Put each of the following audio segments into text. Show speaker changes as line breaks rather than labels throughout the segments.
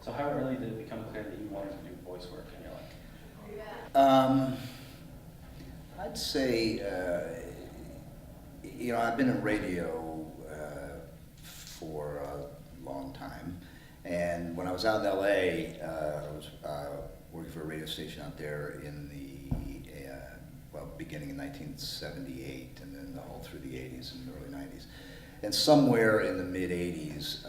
So how early did it become clear that you wanted to do voice work in your life?
I'd say, I've been in radio for a long time, and when I was out in LA, I was working for a radio station out there in the beginning in 1978, and then all through the 80s and early 90s. And somewhere in the mid 80s,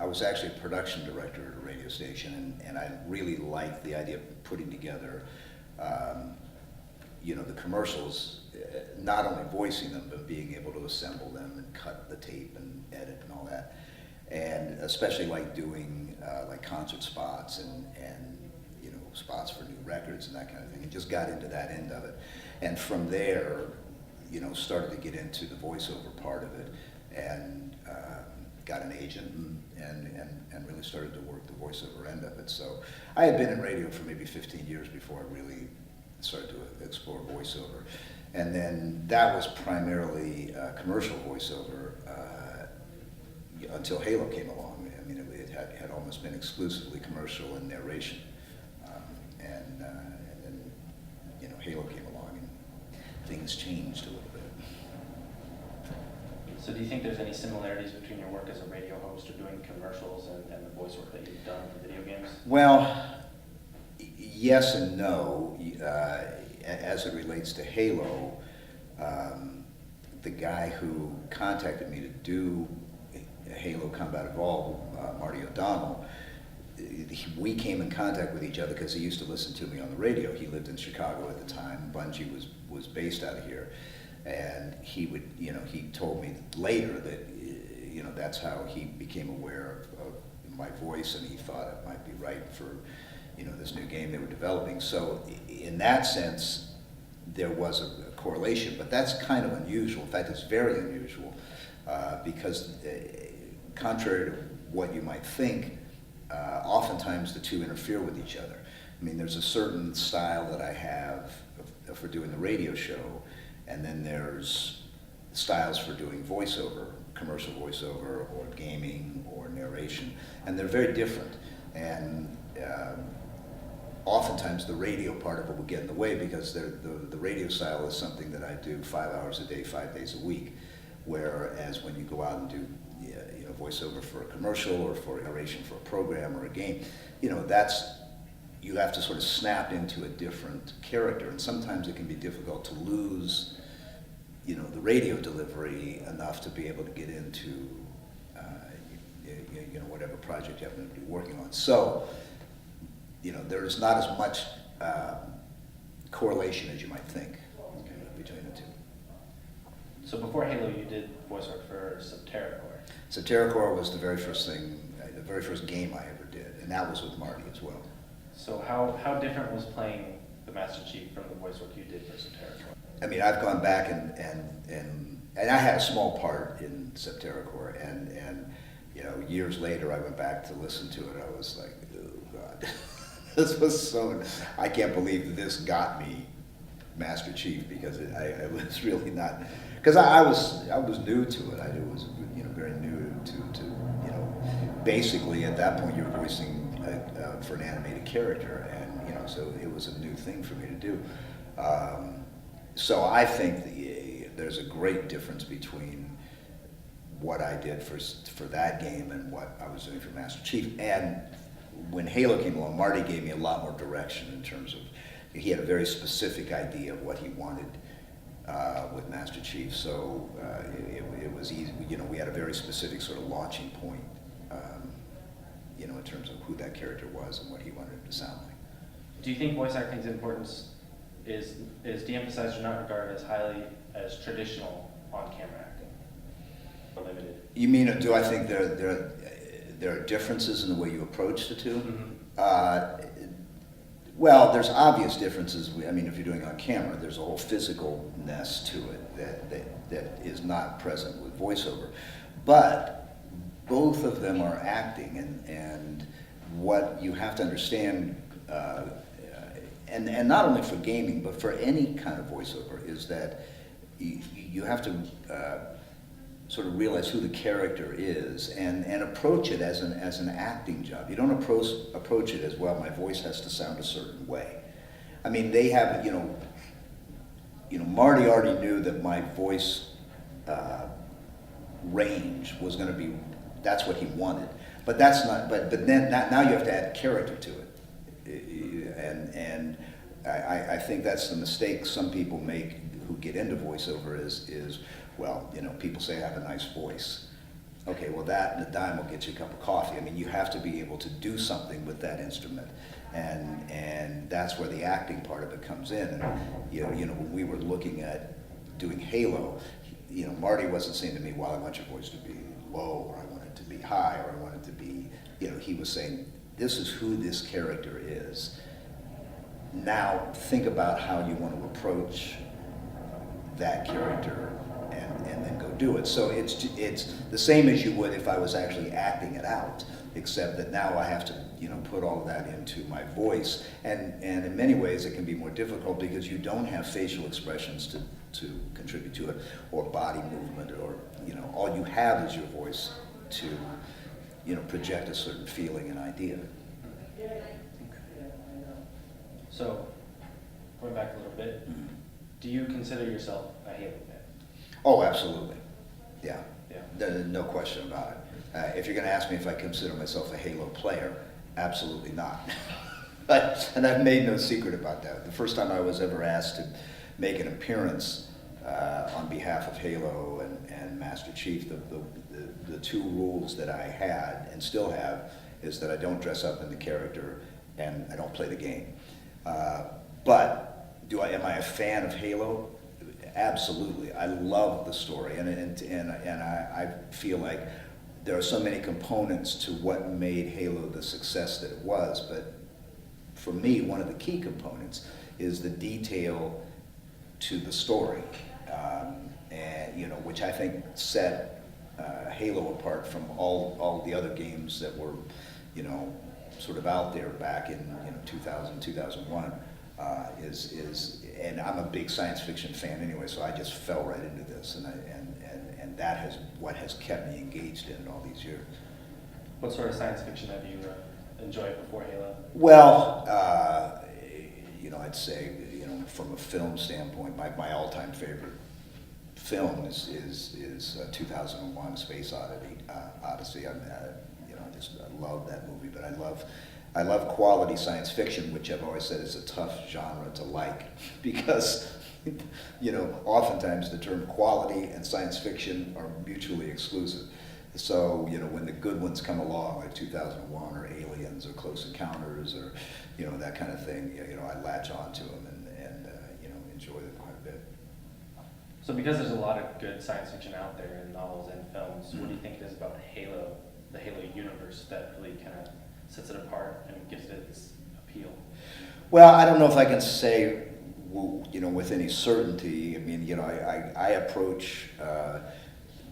I was actually a production director at a radio station, and I really liked the idea of putting together, the commercials, not only voicing them, but being able to assemble them and cut the tape and edit and all that. And especially like doing like concert spots and spots for new records and that kind of thing, and just got into that end of it. And from there, started to get into the voiceover part of it, and got an agent and really started to work the voiceover end of it. So I had been in radio for maybe 15 years before I really started to explore voiceover. And then that was primarily commercial voiceover until Halo came along. I mean, it had almost been exclusively commercial and narration. And then, Halo came along and things changed a little bit.
So do you think there's any similarities between your work as a radio host or doing commercials and the voice work that you've done for video games?
Well, yes and no. As it relates to Halo, the guy who contacted me to do Halo Combat Evolved, Marty O'Donnell, we came in contact with each other because he used to listen to me on the radio. He lived in Chicago at the time. Bungie was based out of here, and he would, he told me later that, that's how he became aware of my voice, and he thought it might be right for, this new game they were developing. So in that sense, there was a correlation, but that's kind of unusual. In fact, it's very unusual because contrary to what you might think, oftentimes the two interfere with each other. I mean, there's a certain style that I have for doing the radio show, and then there's styles for doing voiceover, commercial voiceover, or gaming, or narration, and they're very different. And oftentimes the radio part of it will get in the way because the radio style is something that I do 5 hours a day, 5 days a week, whereas when you go out and do voiceover for a commercial or for narration for a program or a game, you have to sort of snap into a different character, and sometimes it can be difficult to lose, the radio delivery enough to be able to get into, whatever project you happen to be working on. So, there's not as much correlation as you might think between the two.
So before Halo, you did voice work for Subterracore.
Subterracore was the very first game I ever did, and that was with Marty as well.
So how different was playing the Master Chief from the voice work you did for Subterracore?
I mean, I've gone back and I had a small part in Subterracore, and years later I went back to listen to it. I was like, oh God, this was so. I can't believe that this got me Master Chief, because I was really not, because I was new to it. I was very new to basically at that point you're voicing for an animated character, and so it was a new thing for me to do. So I think there's a great difference between what I did for that game and what I was doing for Master Chief. And when Halo came along, Marty gave me a lot more direction in terms of, he had a very specific idea of what he wanted with Master Chief. So it was easy. We had a very specific sort of launching point, in terms of who that character was and what he wanted it to sound like.
Do you think voice acting's importance is de-emphasized or not regarded as highly as traditional on-camera acting, or limited?
You mean, do I think there are differences in the way you approach the two?
Mm-hmm.
Well, there's obvious differences. I mean, if you're doing it on camera, there's a whole physicalness to it that is not present with voiceover. But both of them are acting, and what you have to understand, and not only for gaming, but for any kind of voiceover, is that you have to sort of realize who the character is and approach it as an acting job. You don't approach it as, well, my voice has to sound a certain way. I mean, they have, Marty already knew that my voice range was going to be, that's what he wanted. But that's not, but then now you have to add character to it. And I think that's the mistake some people make who get into voiceover is, well, people say I have a nice voice. Okay, well, that and a dime will get you a cup of coffee. I mean, you have to be able to do something with that instrument, and that's where the acting part of it comes in. And when we were looking at doing Halo, Marty wasn't saying to me, well, I want your voice to be low, or I want it to be high, or I want it to be, he was saying, this is who this character is. Now think about how you want to approach that character and then go do it. So it's the same as you would if I was actually acting it out, except that now I have to put all of that into my voice, and in many ways it can be more difficult because you don't have facial expressions to contribute to it, or body movement, or all you have is your voice to project a certain feeling and idea.
So, going back a little bit, do you consider yourself a Halo fan?
Oh, absolutely. Yeah.
Yeah.
No question about it. If you're going to ask me if I consider myself a Halo player, absolutely not. And I've made no secret about that. The first time I was ever asked to make an appearance on behalf of Halo and Master Chief, the two rules that I had and still have is that I don't dress up in the character and I don't play the game. But am I a fan of Halo? Absolutely. I love the story, and I feel like there are so many components to what made Halo the success that it was. But for me, one of the key components is the detail to the story, and which I think set Halo apart from all the other games that were, sort of out there back in 2000, 2001. And I'm a big science fiction fan anyway, so I just fell right into this, and that is what has kept me engaged in it all these years.
What sort of science fiction have you enjoyed before Halo?
Well, I'd say, from a film standpoint, my all-time favorite film is 2001: Space Odyssey. I love that movie, but I love quality science fiction, which I've always said is a tough genre to like, because oftentimes the term quality and science fiction are mutually exclusive. So when the good ones come along, like 2001 or Aliens or Close Encounters or that kind of thing, I latch on to them and enjoy them quite a bit.
So because there's a lot of good science fiction out there in novels and films, what do you think it is about Halo, the Halo universe, that really kind of sets it apart and gives it its appeal?
Well, I don't know if I can say, with any certainty. I mean, I approach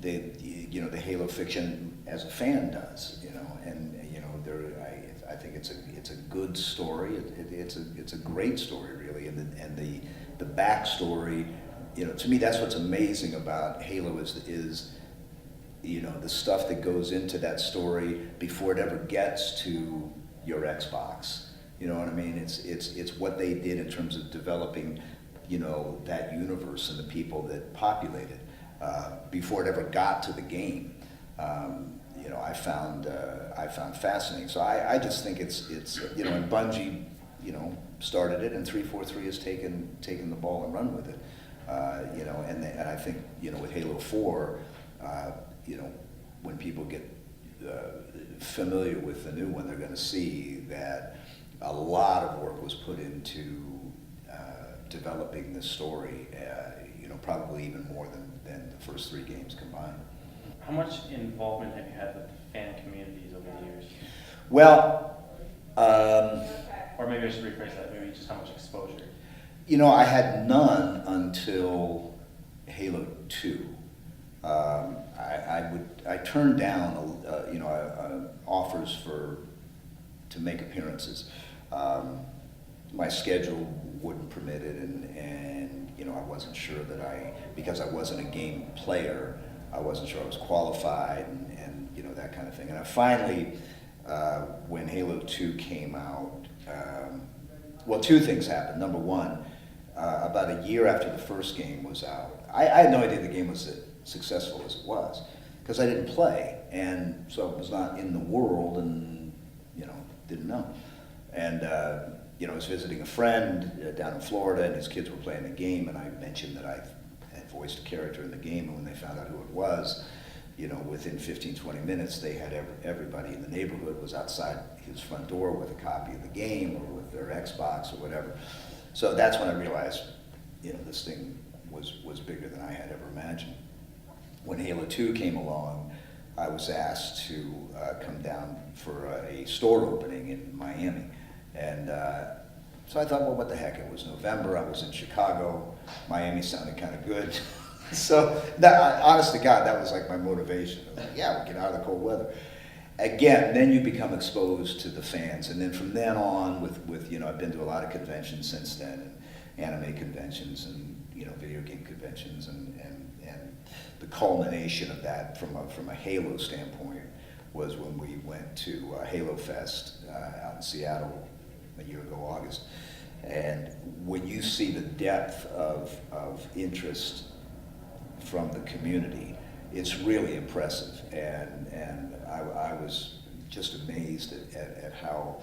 the Halo fiction as a fan does, and I think it's a good story. It's a great story, really, and the backstory. To me, that's what's amazing about Halo is the stuff that goes into that story before it ever gets to your Xbox. You know what I mean? It's what they did in terms of developing, that universe and the people that populate it before it ever got to the game. I found fascinating. So I just think it's and Bungie, started it, and 343 has taken the ball and run with it. And I think with Halo 4. When people get familiar with the new one, they're going to see that a lot of work was put into developing this story, probably even more than the first three games combined.
How much involvement have you had with fan communities over the years?
Well,
or maybe I should rephrase that, maybe just how much exposure?
I had none until Halo 2. I turned down offers to make appearances. My schedule wouldn't permit it, and I wasn't sure that because I wasn't a game player, I wasn't sure I was qualified, and that kind of thing. And I finally, when Halo 2 came out, well, two things happened. Number one, about a year after the first game was out, I had no idea the game was as successful as it was, because I didn't play, and so it was not in the world, and didn't know. And I was visiting a friend down in Florida, and his kids were playing the game, and I mentioned that I had voiced a character in the game, and when they found out who it was, within 15, 20 minutes, they had everybody in the neighborhood was outside his front door with a copy of the game or with their Xbox or whatever. So that's when I realized, this thing was bigger than I had ever imagined. When Halo 2 came along, I was asked to come down for a store opening in Miami. And so I thought, well, what the heck? It was November, I was in Chicago, Miami sounded kind of good. So, honest to God, that was like my motivation. I was like, yeah, we'll get out of the cold weather. Again, then you become exposed to the fans. And then from then on, with I've been to a lot of conventions since then, and anime conventions and, video game conventions, and the culmination of that from a Halo standpoint was when we went to Halo Fest out in Seattle a year ago, August. And when you see the depth of interest from the community, it's really impressive. And I was just amazed at how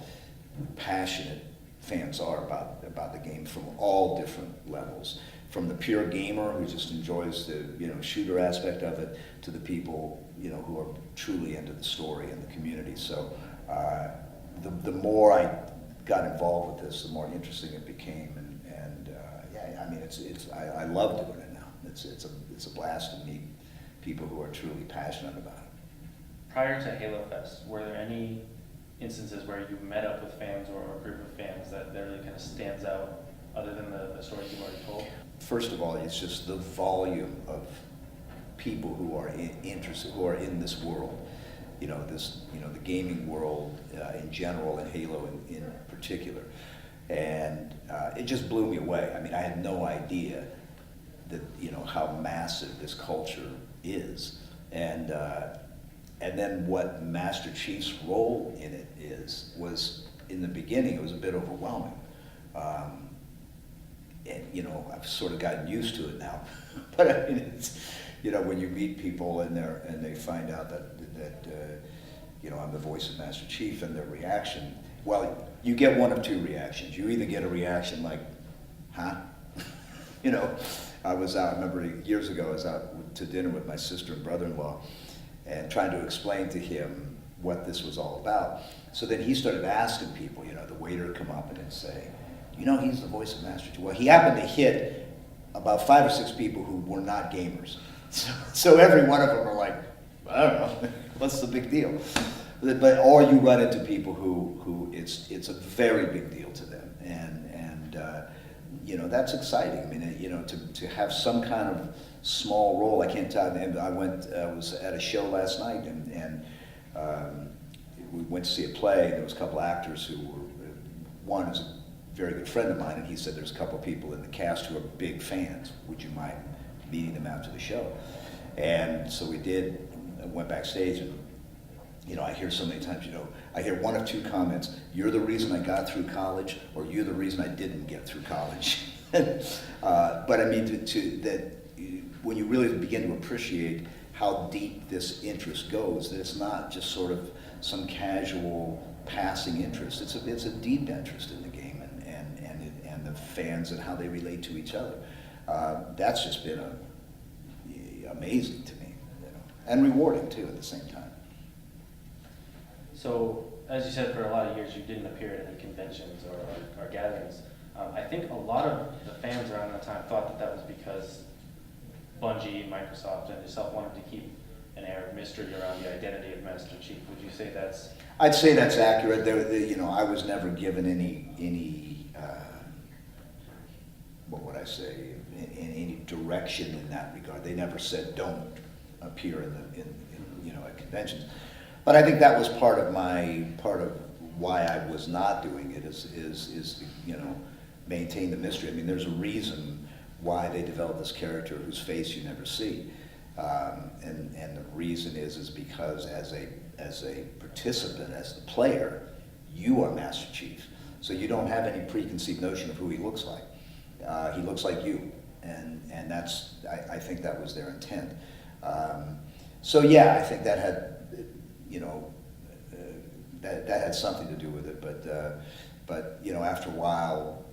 passionate fans are about the game from all different levels. From the pure gamer who just enjoys the shooter aspect of it, to the people who are truly into the story and the community. So the more I got involved with this, the more interesting it became. And yeah, I mean I love doing it now. It's a blast to meet people who are truly passionate about it.
Prior to Halo Fest, were there any instances where you met up with fans or a group of fans that really kind of stands out, other than the stories you've already told?
First of all, it's just the volume of people who are interested, who are in this world. The gaming world in general, and Halo in particular. And it just blew me away. I mean, I had no idea that, how massive this culture is. And then what Master Chief's role in it was, in the beginning, it was a bit overwhelming. And, I've sort of gotten used to it now. But I mean, it's, when you meet people and they find out that I'm the voice of Master Chief, and their reaction, well, you get one of two reactions. You either get a reaction like, huh? I remember years ago, I was out to dinner with my sister and brother-in-law, and trying to explain to him what this was all about. So then he started asking people, the waiter would come up and he'd say, he's the voice of Master Chief. Well, he happened to hit about 5 or 6 people who were not gamers. So every one of them are like, I don't know, what's the big deal? Or you run into people who it's a very big deal to them, and that's exciting. I mean, to have some kind of small role. I can't tell you. I was at a show last night, and we went to see a play. There was a couple actors who were, one is a very good friend of mine, and he said there's a couple people in the cast who are big fans. Would you mind meeting them after the show? And so we did. I went backstage, and I hear so many times, I hear one of two comments: "You're the reason I got through college," or "You're the reason I didn't get through college." But I mean, that when you really begin to appreciate how deep this interest goes, that it's not just sort of some casual passing interest. It's a deep interest in the game and the fans and how they relate to each other. That's just been amazing to me, and rewarding too at the same time.
So, as you said, for a lot of years you didn't appear at any conventions or gatherings. I think a lot of the fans around that time thought that was because Bungie, Microsoft, and yourself wanted to keep an air of mystery around the identity of Master Chief. Would you say that's?
I'd say that's accurate. I was never given any what would I say, any direction in that regard. They never said don't appear in at conventions. But I think that was part of why I was not doing it is maintain the mystery. I mean, there's a reason why they developed this character whose face you never see. And the reason is because as a participant, as the player, you are Master Chief. So you don't have any preconceived notion of who he looks like. He looks like you, and that's, I think that was their intent. So yeah, I think that had, you know, that had something to do with it. But you know, after a while,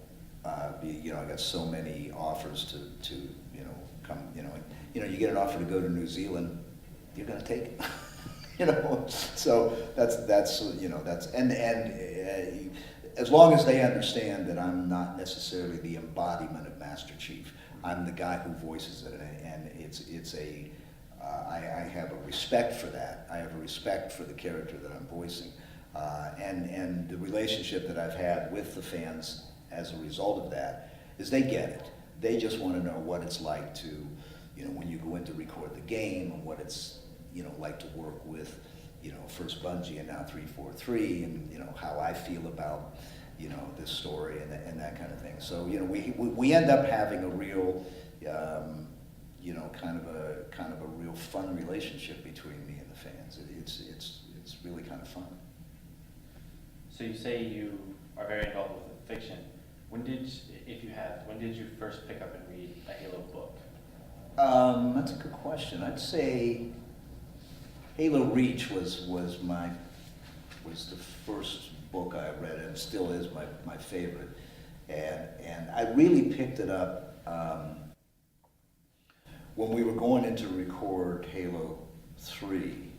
you know, I got so many offers to you know, come, you know, you get an offer to go to New Zealand, you're going to take it. You know, so that's you know, that's and as long as they understand that I'm not necessarily the embodiment of Master Chief, I'm the guy who voices it, and I have a respect for that. I have a respect for the character that I'm voicing, and the relationship that I've had with the fans as a result of that is they get it. They just want to know what it's like to, you know, when you go in to record the game, and what it's, you know, like to work with, you know, first Bungie and now 343, and you know how I feel about, you know, this story and that kind of thing. So you know, we end up having a real, you know, kind of a real fun relationship between me and the fans. It's really kind of fun.
So you say you are very involved with fiction. When did you first pick up and read a Halo book?
That's a good question. I'd say Halo Reach was the first book I read, and still is my favorite. And I really picked it up when we were going in to record Halo 3.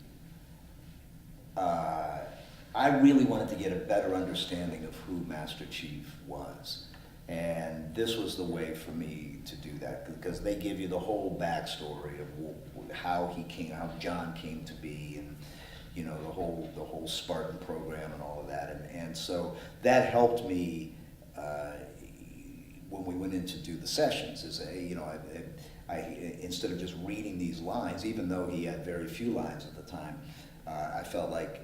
I really wanted to get a better understanding of who Master Chief was. And this was the way for me to do that, because they give you the whole backstory of how he came, how John came to be, and you know, the whole Spartan program and all of that. And so that helped me when we went in to do the sessions. You know, I instead of just reading these lines, even though he had very few lines at the time, I felt like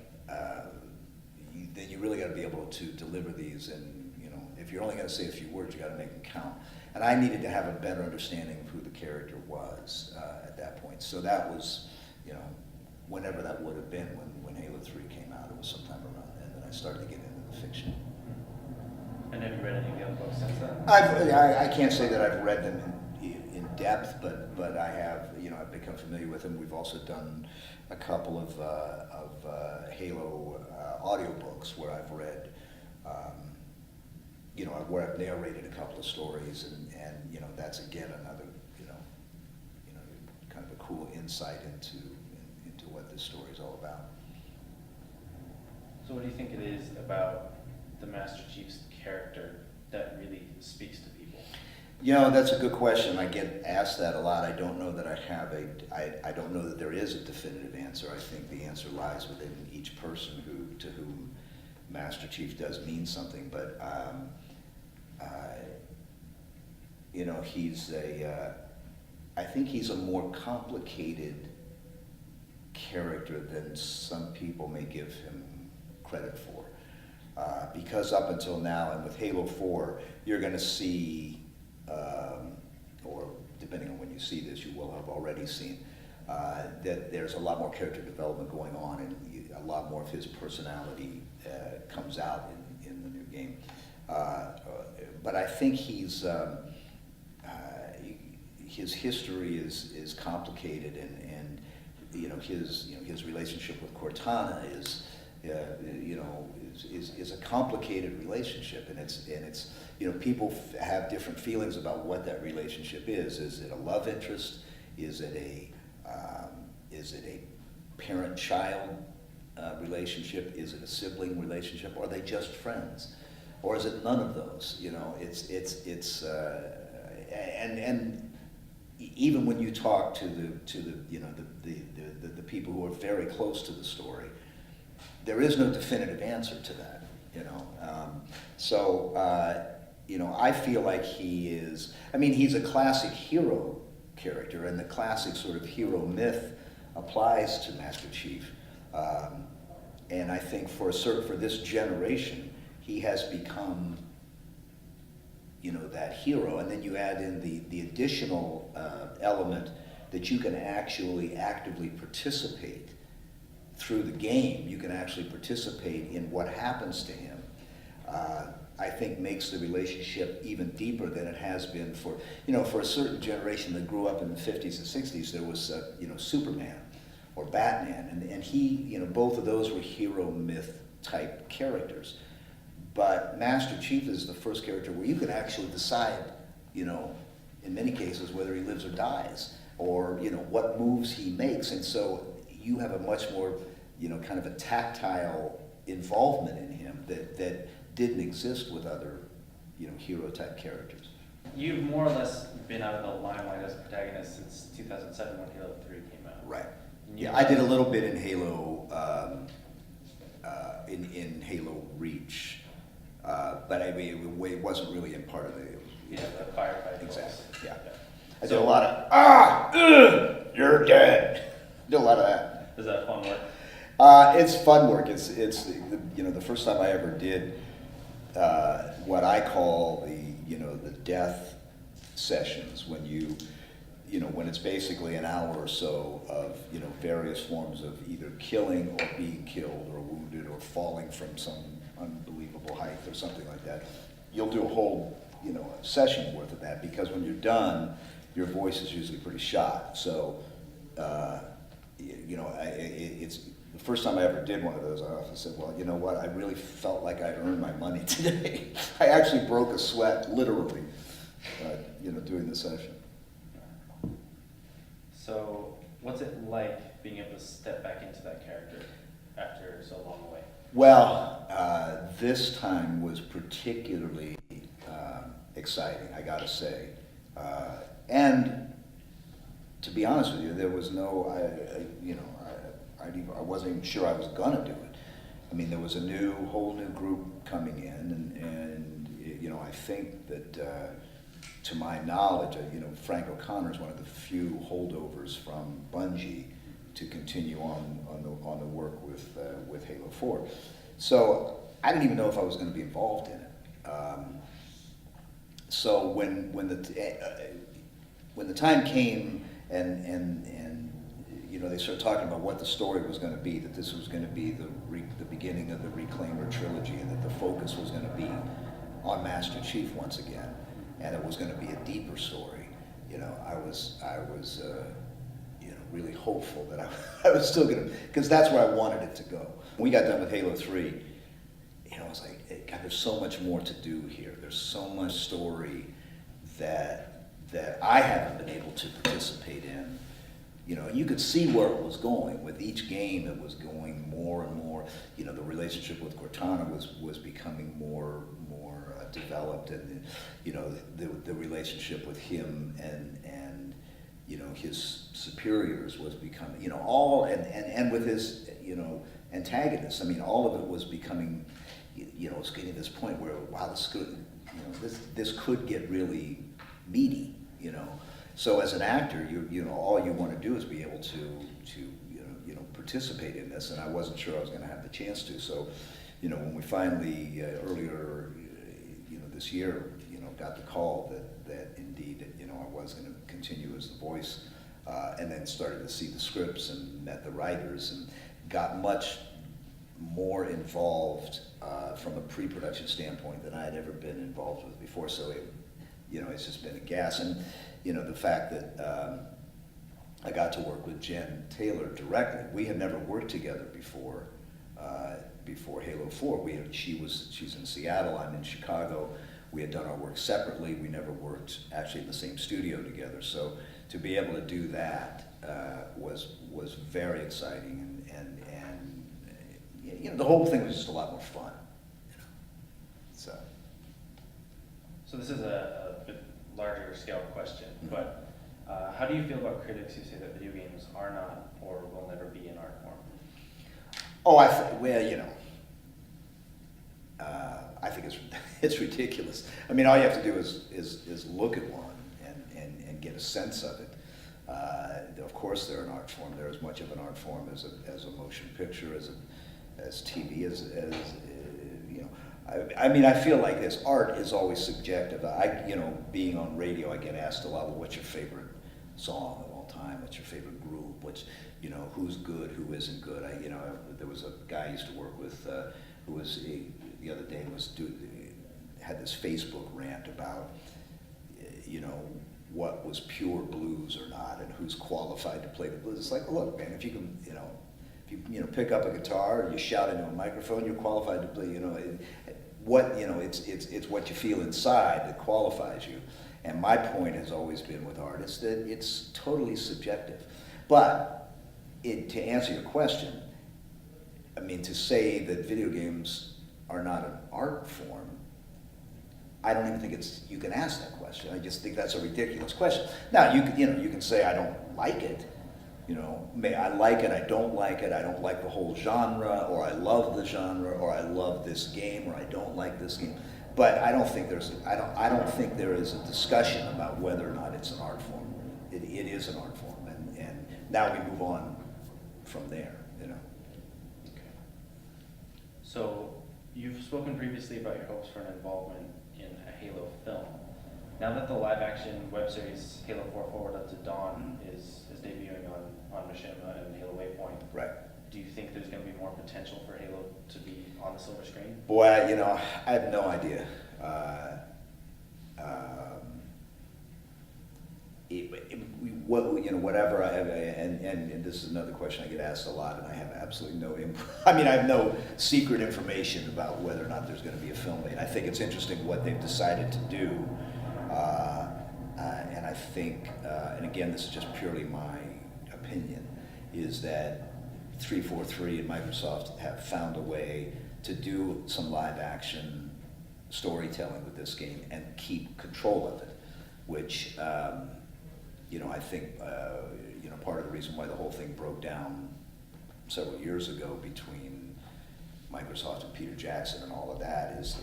then you really got to be able to deliver these, and you know, if you're only going to say a few words, you got to make them count. And I needed to have a better understanding of who the character was at that point. So that was, you know, whenever that would have been when Halo 3 came out, it was sometime around then that I started to get into the fiction.
And have you read any of the other books since then?
I can't say that I've read them in depth, but I have, you know, I've become familiar with them. We've also done a couple of Halo audiobooks where I've read, you know, where I've narrated a couple of stories, and you know, that's again another, you know, kind of a cool insight into what this story is all about.
So what do you think it is about the Master Chief's character that really speaks to people?
You know, that's a good question. I get asked that a lot. I don't know that I have I don't know that there is a definitive answer. I think the answer lies within each person to whom Master Chief does mean something. But you know, I think he's a more complicated character than some people may give him credit for. Because up until now, and with Halo 4, you're going to see, or depending on when you see this, you will have already seen, that there's a lot more character development going on, and a lot more of his personality comes out in the new game. But I think his history is complicated, and you know, his relationship with Cortana is a complicated relationship, and it's you know, people have different feelings about what that relationship is. Is it a love interest? Is it a parent-child relationship? Is it a sibling relationship? Or are they just friends? Or is it none of those? You know, and even when you talk to the you know, the people who are very close to the story, there is no definitive answer to that, you know. You know, I feel like he is, I mean, he's a classic hero character, and the classic sort of hero myth applies to Master Chief. And I think for this generation, he has become, you know, that hero. And then you add in the additional element that you can actually actively participate through the game. You can actually participate in what happens to him. I think makes the relationship even deeper than it has been for, for a certain generation that grew up in the 50s and 60s. There was, Superman or Batman, and he, both of those were hero myth type characters. But Master Chief is the first character where you can actually decide, in many cases, whether he lives or dies, or, what moves he makes. And so you have a much more, kind of a tactile involvement in him that didn't exist with other, hero type characters.
You've more or less been out of the limelight as a protagonist since 2007 when Halo 3 came out.
Right. Yeah, I did a little bit in Halo, in Halo Reach, but I mean, it wasn't really in part of the.
Yeah, the firefight.
Exactly. Yeah. I did a lot of you're dead. Did a lot of that.
Is that fun work?
It's fun work. It's the first time I ever did what I call the death sessions, when when it's basically an hour or so of various forms of either killing or being killed or wounded or falling from some unbelievable height or something like that. You'll do a whole session worth of that, because when you're done, your voice is usually pretty shot. So it's the first time I ever did one of those. I often said, well, you know what? I really felt like I earned my money today. I actually broke a sweat, literally, doing the session.
So, what's it like being able to step back into that character after so long away?
Well, this time was particularly exciting, I gotta say. And to be honest with you, there was no, I wasn't even sure I was gonna do it. I mean, there was a whole new group coming in, and I think that, to my knowledge, Frank O'Connor is one of the few holdovers from Bungie to continue on the work with Halo 4. So I didn't even know if I was going to be involved in it. So when the time came and they started talking about what the story was going to be, that this was going to be the beginning of the Reclaimer trilogy, and that the focus was going to be on Master Chief once again, and it was going to be a deeper story. I was really hopeful that I was still going to, because that's where I wanted it to go. When we got done with Halo 3, I was like, God, there's so much more to do here. There's so much story that I haven't been able to participate in. And you could see where it was going. With each game, it was going more and more. The relationship with Cortana was becoming more developed, and the relationship with him and his superiors was becoming all, and with his antagonists. I mean, all of it was becoming it's getting to this point where, wow, this could get really meaty. So as an actor, all you want to do is be able to participate in this, and I wasn't sure I was going to have the chance to. So, when we finally earlier, this year, got the call that indeed, I was going to continue as the voice, and then started to see the scripts and met the writers and got much more involved from a pre-production standpoint than I had ever been involved with before. So it's just been a gas. And the fact that I got to work with Jen Taylor directly. We had never worked together before Halo 4. She's in Seattle, I'm in Chicago. We had done our work separately. We never worked actually in the same studio together. So to be able to do that was very exciting, and the whole thing was just a lot more fun.
So this is a bit larger scale question, but how do you feel about critics who say that video games are not or will never be an art form?
Oh, I think it's ridiculous. I mean, all you have to do is look at one and get a sense of it. Of course, they're an art form. They're as much of an art form as a motion picture, as TV, as I mean, I feel like this art is always subjective. Being on radio, I get asked a lot, well, what's your favorite song of all time? What's your favorite group? What's, you know, who's good, who isn't good? There was a guy I used to work with who was the other day had this Facebook rant about, you know, what was pure blues or not, and who's qualified to play the blues. It's like, look, man, if you can, you know, pick up a guitar, you shout into a microphone, you're qualified to play. You know, it's what you feel inside that qualifies you. And my point has always been with artists that it's totally subjective. But to answer your question, I mean, to say that video games are not an art form, I don't even think you can ask that question. I just think that's a ridiculous question. Now, you can say I don't like it. You know, I like it, I don't like it, I don't like the whole genre, or I love the genre, or I love this game, or I don't like this game. But I don't think there is a discussion about whether or not it's an art form. It is an art form, and now we move on from there, you know.
Okay. So you've spoken previously about your hopes for an involvement in a Halo film. Now that the live-action web series Halo 4 Forward Unto Dawn is debuting on Machinima and Halo Waypoint,
Right.
do you think there's going to be more potential for Halo to be on the silver screen?
Boy, I have no idea. Whatever I have, and this is another question I get asked a lot, and I have absolutely no I have no secret information about whether or not there's going to be a film made. I think it's interesting what they've decided to do, and I think, and again, this is just purely my opinion, is that 343 and Microsoft have found a way to do some live action storytelling with this game and keep control of it, which I think part of the reason why the whole thing broke down several years ago between Microsoft and Peter Jackson and all of that is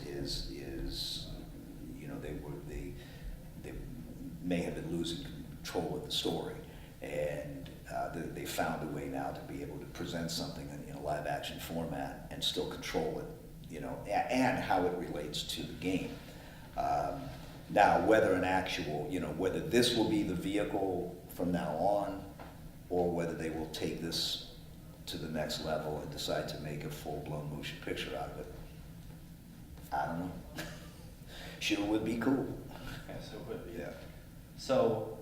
they may have been losing control of the story, and they found a way now to be able to present something in a live action format and still control it, and how it relates to the game. Now, whether whether this will be the vehicle from now on, or whether they will take this to the next level and decide to make a full-blown motion picture out of it, I don't know. Sure would be cool.
Yes, it would be.
Yeah.
So,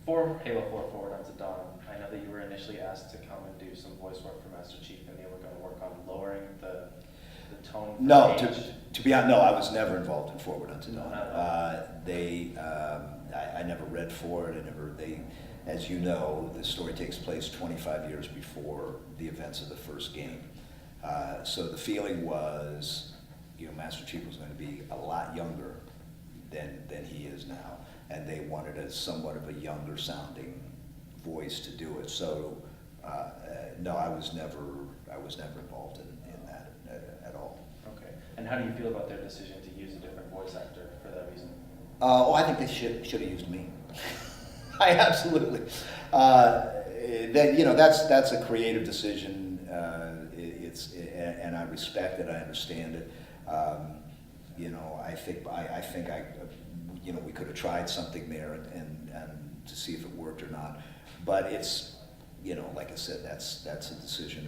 for Halo 4 Forward Unto Dawn, I know that you were initially asked to come and do some voice work for Master Chief, and they were going to work on lowering the tone.
No,
for age.
to be honest, no, I was never involved in Forward Unto Dawn. I never read for it. As you know, the story takes place 25 years before the events of the first game. So the feeling was, Master Chief was going to be a lot younger than he is now, and they wanted a somewhat of a younger sounding voice to do it. So no, I was never involved in that at all.
Okay. And how do you feel about their decision to use a different voice actor for that reason?
I think they should have used me. I absolutely. That's a creative decision. And I respect it. I understand it. I think we could have tried something there and to see if it worked or not. But it's, like I said, that's a decision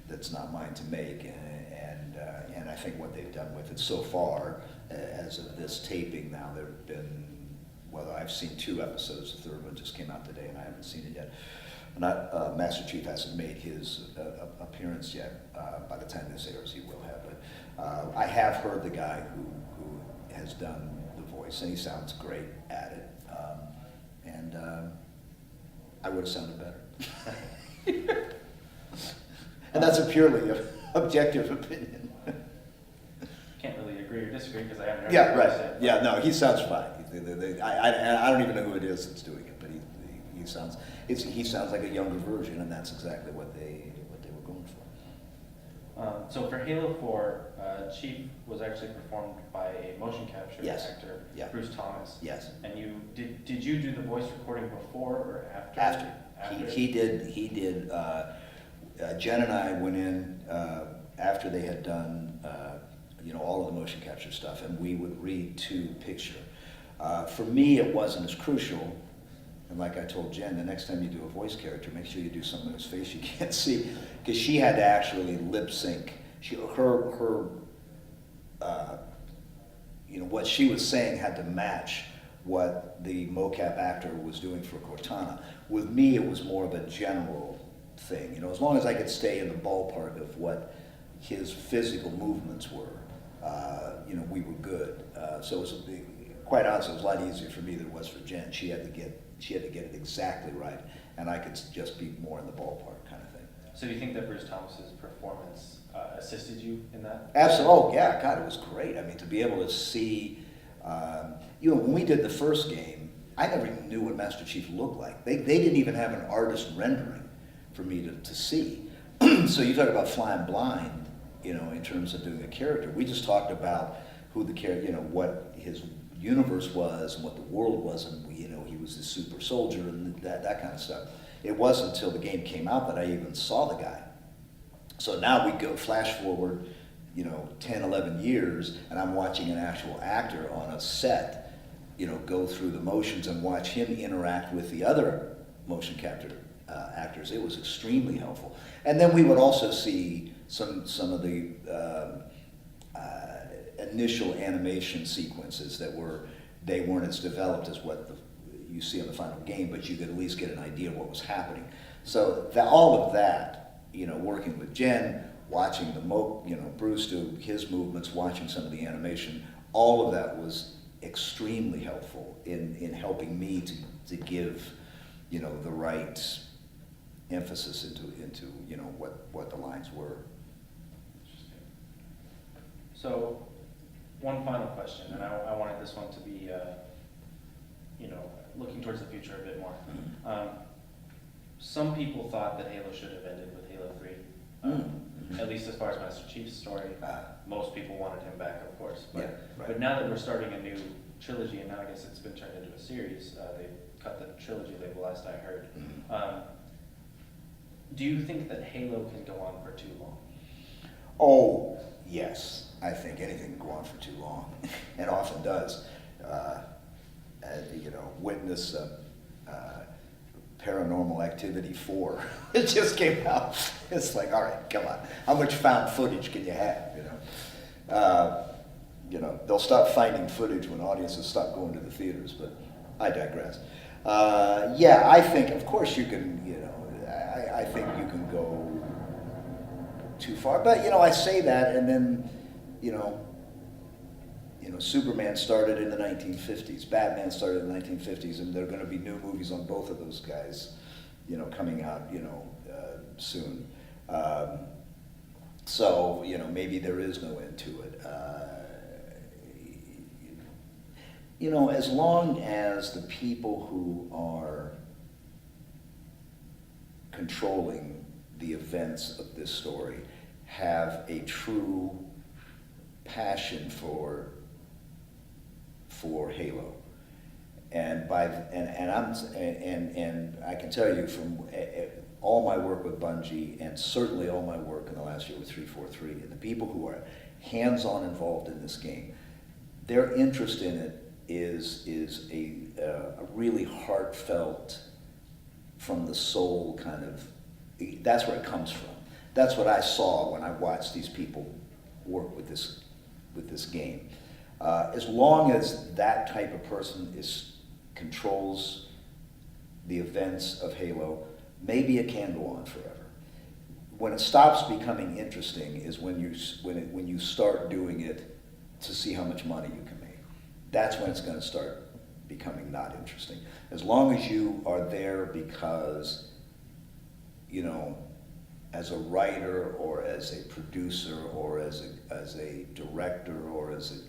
that's not mine to make. And I think what they've done with it so far, as of this taping now, there have been, I've seen 2 episodes. The third one just came out today, and I haven't seen it yet. Master Chief hasn't made his appearance yet. By the time this airs, he will have. But I have heard the guy who has done the voice, and he sounds great at it. I would have sounded better. And that's a purely objective opinion.
Can't really agree or disagree because I haven't heard
Yeah,
it
right.
said.
Yeah, no, he sounds fine. I don't even know who it is that's doing it, but he sounds like a younger version, and that's exactly what they were going for.
So for Halo 4, Chief was actually performed by a motion capture actor,
Yeah.
Bruce Thomas.
Yes.
And did you do the voice recording before or after?
After. He did. Jen and I went in after they had done all of the motion capture stuff, and we would read to picture. For me, it wasn't as crucial And like I told Jen, the next time you do a voice character, make sure you do something whose face you can't see, because she had to actually lip sync. What she was saying had to match what the mocap actor was doing for Cortana. With me, it was more of a general thing. As long as I could stay in the ballpark of what his physical movements were, we were good. So it was quite honestly, it was a lot easier for me than it was for Jen. She had to get it exactly right, and I could just be more in the ballpark kind of thing.
So do you think that Bruce Thomas's performance assisted you in that?
Absolutely. Oh, yeah, God, it was great. I mean, to be able to see, when we did the first game, I never even knew what Master Chief looked like. They didn't even have an artist rendering for me to see. So you talk about flying blind, in terms of doing a character. We just talked about who the character, what his universe was and what the world was, and he was the super soldier and that kind of stuff. It wasn't until the game came out that I even saw the guy. So now we go flash forward, 10, 11 years, and I'm watching an actual actor on a set, go through the motions and watch him interact with the other motion capture actors. It was extremely helpful. And then we would also see some of the initial animation sequences they weren't as developed as what you see in the final game, but you could at least get an idea of what was happening. So all of that, working with Jen, watching Bruce do his movements, watching some of the animation, all of that was extremely helpful in helping me to give, the right emphasis into what the lines were.
So, one final question, and I wanted this one to be, looking towards the future a bit more. Some people thought that Halo should have ended with Halo 3, at least as far as Master Chief's story. Most people wanted him back, of course. But,
Yeah, right.
But now that we're starting a new trilogy, and now I guess it's been turned into a series, they cut the trilogy label last I heard. Do you think that Halo can go on for too long?
Oh, yes. I think anything can go on for too long, and often does. Witness Paranormal Activity 4. It just came out. It's like, all right, come on. How much found footage can you have? They'll stop finding footage when audiences stop going to the theaters, but I digress. I think, of course, you can. I think you can go too far, but I say that, and then Superman started in the 1950s, Batman started in the 1950s, and there are going to be new movies on both of those guys, coming out, soon. So maybe there is no end to it. As long as the people who are controlling the events of this story have a true passion for Halo, and I can tell you from all my work with Bungie, and certainly all my work in the last year with 343, and the people who are hands-on involved in this game, their interest in it is a really heartfelt, from the soul kind of. That's where it comes from. That's what I saw when I watched these people work with this game. As long as that type of person controls the events of Halo, maybe it can go on forever. When it stops becoming interesting is when you start doing it to see how much money you can make. That's when it's going to start becoming not interesting. As long as you are there because, as a writer or as a producer or as a director or as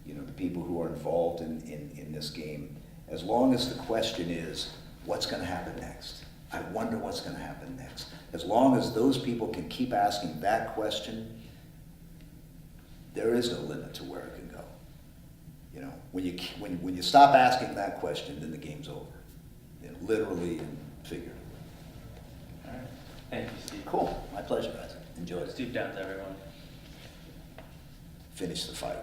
the people who are involved in this game, as long as the question is, what's going to happen next? I wonder what's going to happen next. As long as those people can keep asking that question, there is no limit to where it can go. When you stop asking that question, then the game's over, literally and figuratively.
All right. Thank you, Steve.
Cool. My pleasure, Isaac. Enjoyed it.
Steve down to everyone.
Finish the fight.